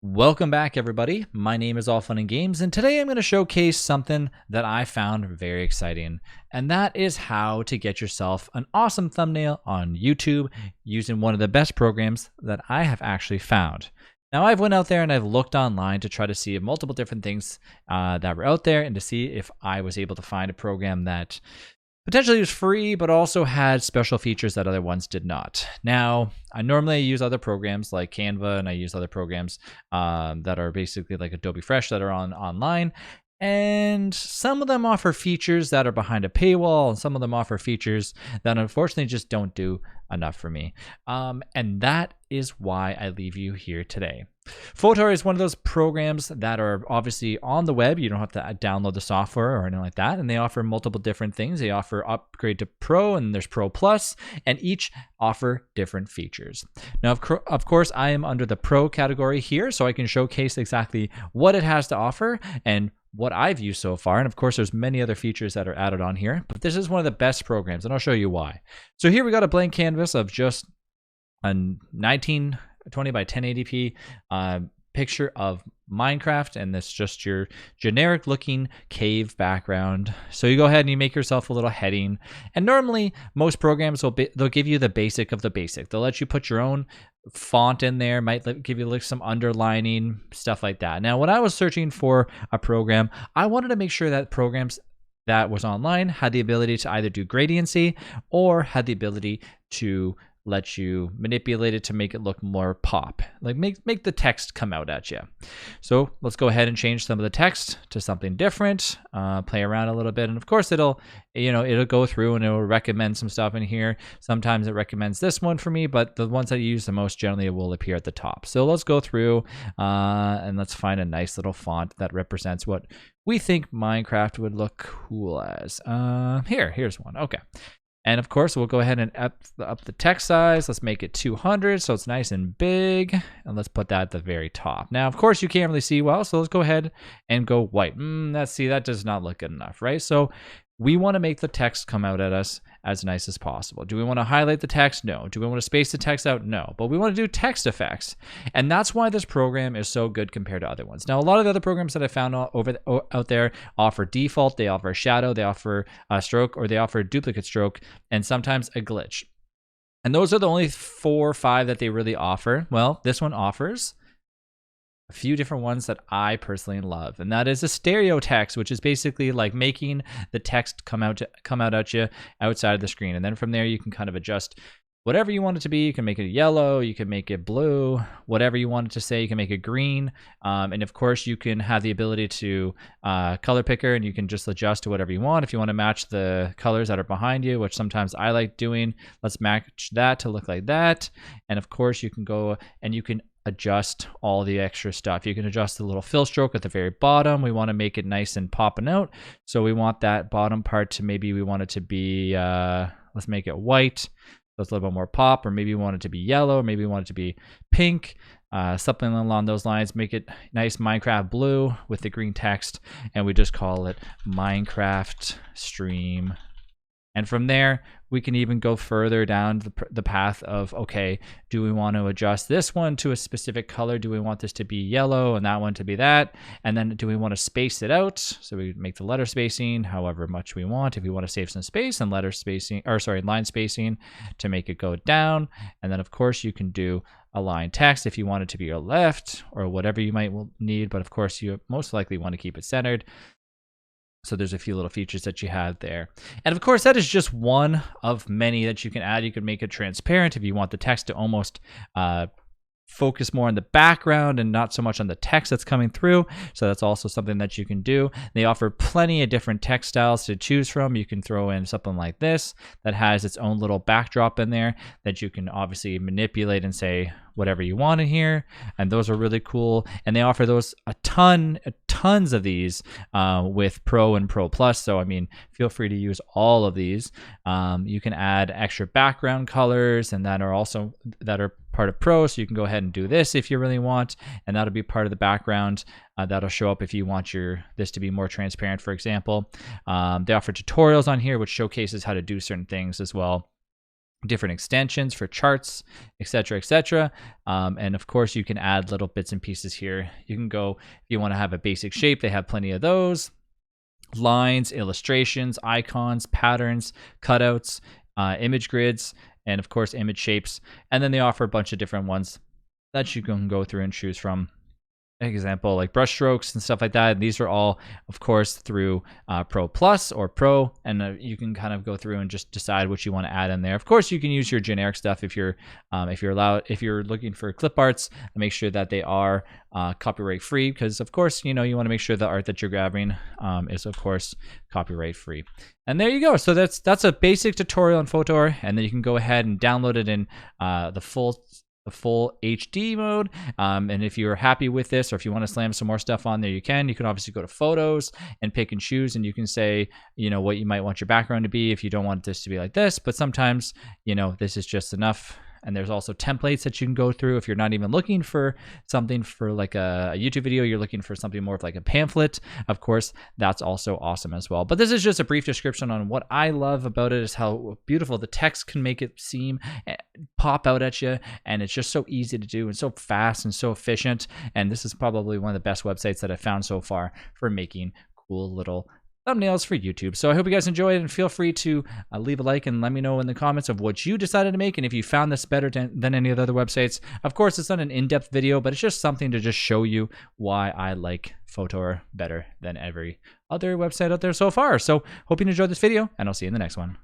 Welcome back, everybody. My name is All Fun and Games, and today I'm going to showcase something that I found very exciting, and that is how to get yourself an awesome thumbnail on YouTube using one of the best programs that I have actually found. Now, I've went out there and I've looked online to try to see multiple different things that were out there and to see if I was able to find a program that potentially was free, but also had special features that other ones did not. Now, I normally use other programs like Canva, and I use other programs that are basically like Adobe Fresh that are online. And some of them offer features that are behind a paywall, and some of them offer features that unfortunately just don't do enough for me. And that is why I leave you here today. Fotor is one of those programs that are obviously on the web. You don't have to download the software or anything like that. And they offer multiple different things. They offer upgrade to Pro, and there's Pro Plus, and each offer different features. Now, of course, I am under the Pro category here, so I can showcase exactly what it has to offer and what I've used so far. And of course, there's many other features that are added on here, but this is one of the best programs, and I'll show you why. So here we got a blank canvas of just a 1920 by 1080p picture of Minecraft, and that's just your generic looking cave background. So you go ahead and you make yourself a little heading, and normally most programs they'll give you the basic of the basic. They'll let you put your own font in there, might give you like some underlining, stuff like that. Now, when I was searching for a program, I wanted to make sure that programs that was online had the ability to either do gradiency or had the ability to let you manipulate it to make it look more pop, like make the text come out at you. So let's go ahead and change some of the text to something different, play around a little bit, and of course it'll go through and it'll recommend some stuff in here. Sometimes it recommends this one for me, but the ones that I use the most generally will appear at the top. So let's go through and let's find a nice little font that represents what we think Minecraft would look cool as. Here's one. Okay. And of course, we'll go ahead and up the text size. Let's make it 200 so it's nice and big. And let's put that at the very top. Now, of course, you can't really see well, so let's go ahead and go white. That does not look good enough, right? So we want to make the text come out at us as nice as possible. Do we want to highlight the text? No. Do we want to space the text out? No. But we want to do text effects. And that's why this program is so good compared to other ones. Now, a lot of the other programs that I found out there offer default, they offer shadow, they offer a stroke, or they offer a duplicate stroke, and sometimes a glitch. And those are the only 4 or 5 that they really offer. Well, this one offers a few different ones that I personally love, and that is a stereo text, which is basically like making the text come out at you outside of the screen, and then from there you can kind of adjust whatever you want it to be. You can make it yellow, you can make it blue, whatever you want it to say. You can make it green, and of course you can have the ability to color picker, and you can just adjust to whatever you want. If you want to match the colors that are behind you, which sometimes I like doing, let's match that to look like that. And of course you can go and you can adjust all the extra stuff. You can adjust the little fill stroke at the very bottom. We want to make it nice and popping out, so we want that bottom part to, maybe we want it to be let's make it white, so it's a little bit more pop, or maybe we want it to be yellow, or maybe we want it to be pink, something along those lines. Make it nice Minecraft blue with the green text, and we just call it Minecraft Stream. And from there, we can even go further down the path of, okay, do we want to adjust this one to a specific color? Do we want this to be yellow and that one to be that? And then do we want to space it out? So we make the letter spacing however much we want. If we want to save some space, and line spacing to make it go down. And then of course you can do align text if you want it to be your left or whatever you might need. But of course you most likely want to keep it centered. So there's a few little features that you have there. And of course, that is just one of many that you can add. You can make it transparent if you want the text to almost focus more on the background and not so much on the text that's coming through. So that's also something that you can do. They offer plenty of different text styles to choose from. You can throw in something like this that has its own little backdrop in there that you can obviously manipulate and say whatever you want in here. And those are really cool. And they offer those tons of these with Pro and Pro Plus. So I mean, feel free to use all of these. You can add extra background colors, and that are part of Pro. So you can go ahead and do this if you really want, and that'll be part of the background. That'll show up if you want this to be more transparent, for example. They offer tutorials on here which showcases how to do certain things as well. different extensions for charts, etc., etc. And of course, you can add little bits and pieces here. You can go, if you want to have a basic shape, they have plenty of those. Lines, illustrations, icons, patterns, cutouts, image grids, and of course, image shapes. And then they offer a bunch of different ones that you can go through and choose from. Example, like brush strokes and stuff like that. These are all, of course, through Pro Plus or Pro, and you can kind of go through and just decide what you want to add in there. Of course, you can use your generic stuff if you're looking for clip arts. Make sure that they are copyright free, because of course, you want to make sure the art that you're grabbing is of course copyright free. And there you go. So that's a basic tutorial on Fotor, and then you can go ahead and download it in the full HD mode. And if you're happy with this, or if you want to slam some more stuff on there, you can. You can obviously go to photos and pick and choose, and you can say, what you might want your background to be if you don't want this to be like this. But sometimes, this is just enough. And there's also templates that you can go through if you're not even looking for something for like a YouTube video, you're looking for something more of like a pamphlet. Of course, that's also awesome as well. But this is just a brief description on what I love about it, is how beautiful the text can make it seem, pop out at you, and it's just so easy to do and so fast and so efficient. And this is probably one of the best websites that I've found so far for making cool little thumbnails for YouTube. So I hope you guys enjoyed, and feel free to leave a like and let me know in the comments of what you decided to make, and if you found this better than any of the other websites. Of course, it's not an in-depth video, but it's just something to just show you why I like Fotor better than every other website out there so far. So hope you enjoyed this video, and I'll see you in the next one.